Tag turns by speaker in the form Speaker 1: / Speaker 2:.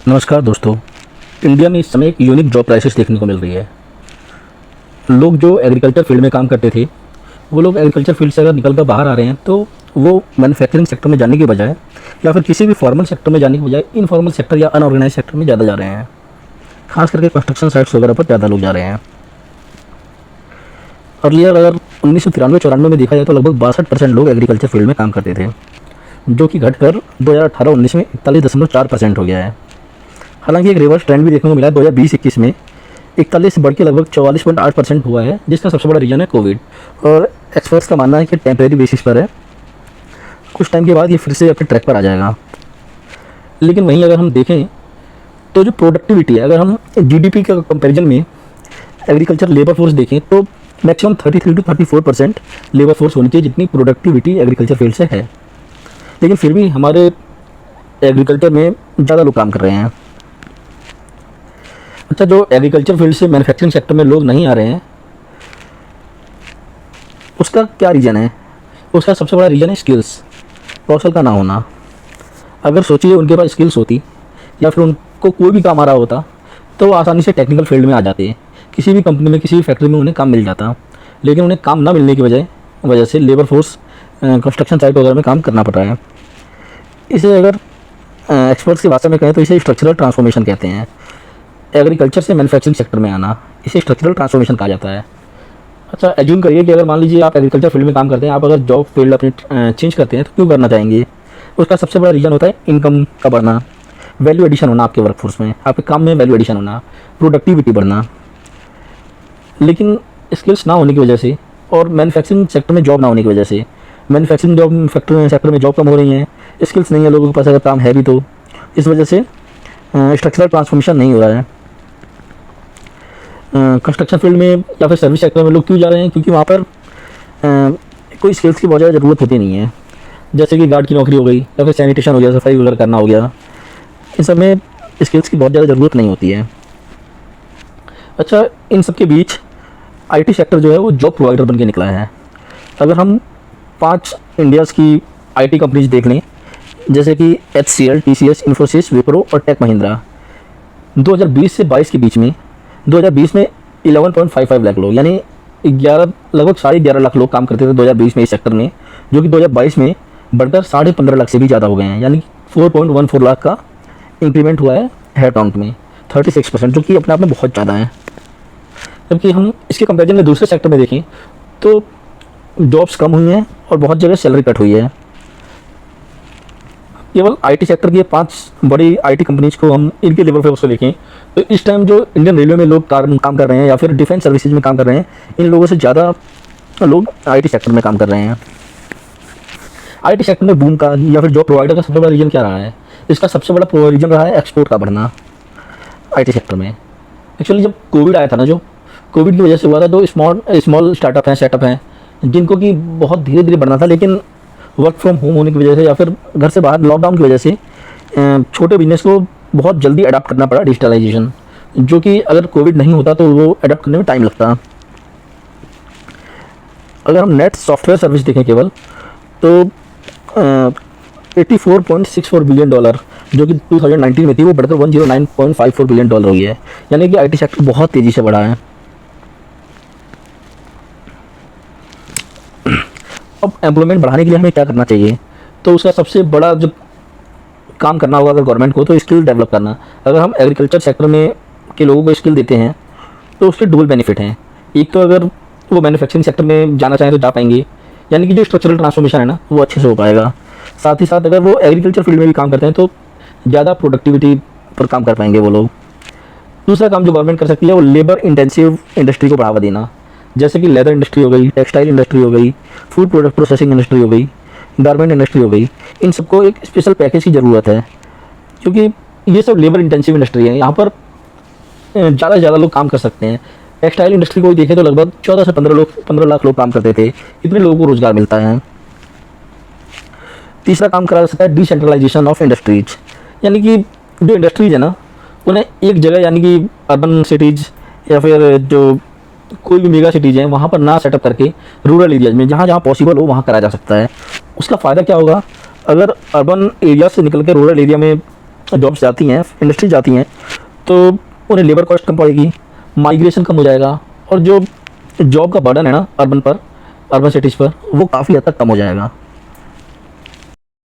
Speaker 1: नमस्कार दोस्तों। इंडिया में इस समय एक यूनिक जॉब क्राइसिस देखने को मिल रही है। लोग जो एग्रीकल्चर फील्ड में काम करते थे, वो लोग एग्रीकल्चर फील्ड से अगर निकल कर बाहर आ रहे हैं तो वो मैन्युफैक्चरिंग सेक्टर में जाने के बजाय या फिर किसी भी फॉर्मल सेक्टर में जाने के बजाय इनफॉर्मल सेक्टर या अनऑर्गेनाइज सेक्टर में ज़्यादा जा रहे हैं। खास करके कंस्ट्रक्शन साइट्स वगैरह पर ज़्यादा लोग जा रहे हैं। अर्लियर अगर 1993-94 में देखा जाए तो लगभग 62% लोग एग्रीकल्चर फील्ड में काम करते थे, जो कि घटकर 2018-19 में 41.4% हो गया है। हालांकि एक रिवर्स ट्रेंड भी देखने को मिला है 2020-21 में 41 से बढ़ के लगभग 44.8% हुआ है, जिसका सबसे बड़ा रीज़न है कोविड। और एक्सपर्ट्स का मानना है कि टेम्परेरी बेसिस पर है, कुछ टाइम के बाद ये फिर से अपने ट्रैक पर आ जाएगा। लेकिन वहीं अगर हम देखें तो जो प्रोडक्टिविटी है, अगर हम जीडीपी के कंपैरिजन में एग्रीकल्चर लेबर फोर्स देखें तो मैक्सिमम 33 to 34% लेबर फोर्स होनी चाहिए, जितनी प्रोडक्टिविटी एग्रीकल्चर फील्ड से है। लेकिन फिर भी हमारे एग्रीकल्चर में ज़्यादा लोग काम कर रहे हैं। अच्छा, जो एग्रीकल्चर फील्ड से मैन्युफैक्चरिंग सेक्टर में लोग नहीं आ रहे हैं, उसका क्या रीज़न है? उसका सबसे बड़ा रीज़न है स्किल्स, कौशल का ना होना। अगर सोचिए उनके पास स्किल्स होती या फिर उनको कोई भी काम आ रहा होता तो वो आसानी से टेक्निकल फील्ड में आ जाते। किसी भी कंपनी में, किसी भी फैक्ट्री में उन्हें काम मिल जाता। लेकिन उन्हें काम ना मिलने की वजह से लेबर फोर्स कंस्ट्रक्शन साइट वगैरह में काम करना पड़ रहा है। इसे अगर एक्सपर्ट्स की भाषा में कहें तो इसे स्ट्रक्चरल ट्रांसफॉर्मेशन कहते हैं। एग्रीकल्चर से मैन्युफैक्चरिंग सेक्टर में आना, इसे स्ट्रक्चरल ट्रांसफॉर्मेशन कहा जाता है। अच्छा, एज्यूम करिए कि अगर मान लीजिए आप एग्रीकल्चर फील्ड में काम करते हैं, आप अगर जॉब फील्ड अपनी चेंज करते हैं तो क्यों करना चाहेंगे? उसका सबसे बड़ा रीज़न होता है इनकम का बढ़ना, वैल्यू एडिशन होना आपके वर्कफोर्स में, आपके काम में वैल्यू एडिशन होना, प्रोडक्टिविटी बढ़ना। लेकिन स्किल्स ना होने की वजह से और मैन्युफैक्चरिंग सेक्टर में जॉब ना होने की वजह से, मैन्युफैक्चरिंग जॉब सेक्टर में जॉब कम हो रही हैं, स्किल्स नहीं है लोगों के पास अगर काम है भी तो, इस वजह से स्ट्रक्चरल ट्रांसफॉर्मेशन नहीं हो रहा है। कंस्ट्रक्शन फील्ड में या फिर सर्विस सेक्टर में लोग क्यों जा रहे हैं? क्योंकि वहाँ पर कोई स्किल्स की बहुत ज़्यादा ज़रूरत होती नहीं है। जैसे कि गार्ड की नौकरी हो गई या फिर सैनिटेशन हो गया, सफाई वगैरह करना हो गया, इन सब में स्किल्स की बहुत ज़्यादा ज़रूरत नहीं होती है। अच्छा, इन सब के बीच आईटी सेक्टर जो है वो जॉब प्रोवाइडर बन के निकला है। अगर हम 5 इंडियाज़ की आईटी कंपनीज देख लें, जैसे कि HCL, TCS, इन्फोसिस, विप्रो और टेक महिंद्रा, 2020 से 22 के बीच में 2020 में 11.55 लाख लोग, यानी लगभग 11.5 लाख लोग काम करते थे 2020 में इस सेक्टर में, जो कि 2022 में बढ़कर 15.5 लाख से भी ज़्यादा हो गए हैं। यानी 4.14 लाख का इंक्रीमेंट हुआ है हेड काउंट में, 36%, जो कि अपने आप में बहुत ज़्यादा है। जबकि हम इसके कंपैरिजन में दूसरे सेक्टर में देखें तो जॉब्स कम हुई हैं और बहुत जगह सैलरी कट हुई है। केवल आईटी सेक्टर की 5 बड़ी आईटी कंपनीज को हम इनके लेवल पे उसको देखें तो इस टाइम जो इंडियन रेलवे में लोग काम कर रहे हैं या फिर डिफेंस सर्विसेज में काम कर रहे हैं, इन लोगों से ज़्यादा लोग आईटी सेक्टर में काम कर रहे हैं। आईटी सेक्टर में बूम का या फिर जॉब प्रोवाइडर का सबसे बड़ा रीज़न क्या रहा है? इसका सबसे बड़ा रीज़न रहा है एक्सपोर्ट का बढ़ना आईटी सेक्टर में। एक्चुअली जब कोविड आया था ना, जो कोविड की वजह से हुआ था, तो स्मॉल स्टार्टअप हैं, सेटअप हैं, जिनको कि बहुत धीरे धीरे बढ़ना था। लेकिन वर्क फ्रॉम होम होने की वजह से या फिर घर से बाहर लॉकडाउन की वजह से छोटे बिजनेस को बहुत जल्दी अडाप्ट करना पड़ा डिजिटलाइजेशन, जो कि अगर कोविड नहीं होता तो वो अडाप्ट करने में टाइम लगता। अगर हम नेट सॉफ्टवेयर सर्विस देखें केवल तो $84.64 बिलियन, जो कि 2019 में थी, वो बढ़कर $109.54 बिलियन हो गई है। यानी कि आईटी सेक्टर बहुत तेज़ी से बढ़ा है। अब एम्प्लॉयमेंट बढ़ाने के लिए हमें क्या करना चाहिए? तो उसका सबसे बड़ा जो काम करना होगा अगर गवर्नमेंट को, तो स्किल डेवलप करना। अगर हम एग्रीकल्चर सेक्टर में के लोगों को स्किल देते हैं तो उसके डबल बेनिफिट हैं। एक तो अगर वो मैन्युफैक्चरिंग सेक्टर में जाना चाहें तो जा पाएंगे, यानी कि जो स्ट्रक्चरल ट्रांसफॉर्मेशन है ना, वो अच्छे से हो पाएगा। साथ ही साथ अगर वो एग्रीकल्चर फील्ड में भी काम करते हैं तो ज़्यादा प्रोडक्टिविटी पर काम कर पाएंगे वो लोग। दूसरा काम जो गवर्नमेंट कर सकती है वो लेबर इंटेंसिव इंडस्ट्री को बढ़ावा देना, जैसे कि लेदर इंडस्ट्री हो गई, टेक्सटाइल इंडस्ट्री हो गई, फूड प्रोडक्ट प्रोसेसिंग इंडस्ट्री हो गई, गारमेंट इंडस्ट्री हो गई। इन सबको एक स्पेशल पैकेज की ज़रूरत है, क्योंकि ये सब लेबर इंटेंसिव इंडस्ट्री है। यहाँ पर ज़्यादा से ज़्यादा लोग काम कर सकते हैं। टेक्सटाइल इंडस्ट्री को देखें तो लगभग 14 से 15 लाख लोग काम करते थे, इतने लोगों को रोज़गार मिलता है। तीसरा काम करा जा सकता है डिसेंट्रलाइजेशन ऑफ इंडस्ट्रीज, यानी कि जो इंडस्ट्रीज है ना, उन्हें एक जगह, यानी कि अर्बन सिटीज़ या फिर जो कोई भी मेगा सिटीज़ हैं वहाँ पर ना सेटअप करके रूरल एरियाज़ में जहाँ जहाँ पॉसिबल हो वहाँ करा जा सकता है। उसका फ़ायदा क्या होगा? अगर अर्बन एरिया से निकल के रूरल एरिया में जॉब्स जाती हैं, इंडस्ट्री जाती हैं, तो उन्हें लेबर कॉस्ट कम पड़ेगी, माइग्रेशन कम हो जाएगा, और जो जॉब का बर्डन है ना अर्बन सिटीज़ पर, वो काफ़ी हद तक कम हो जाएगा।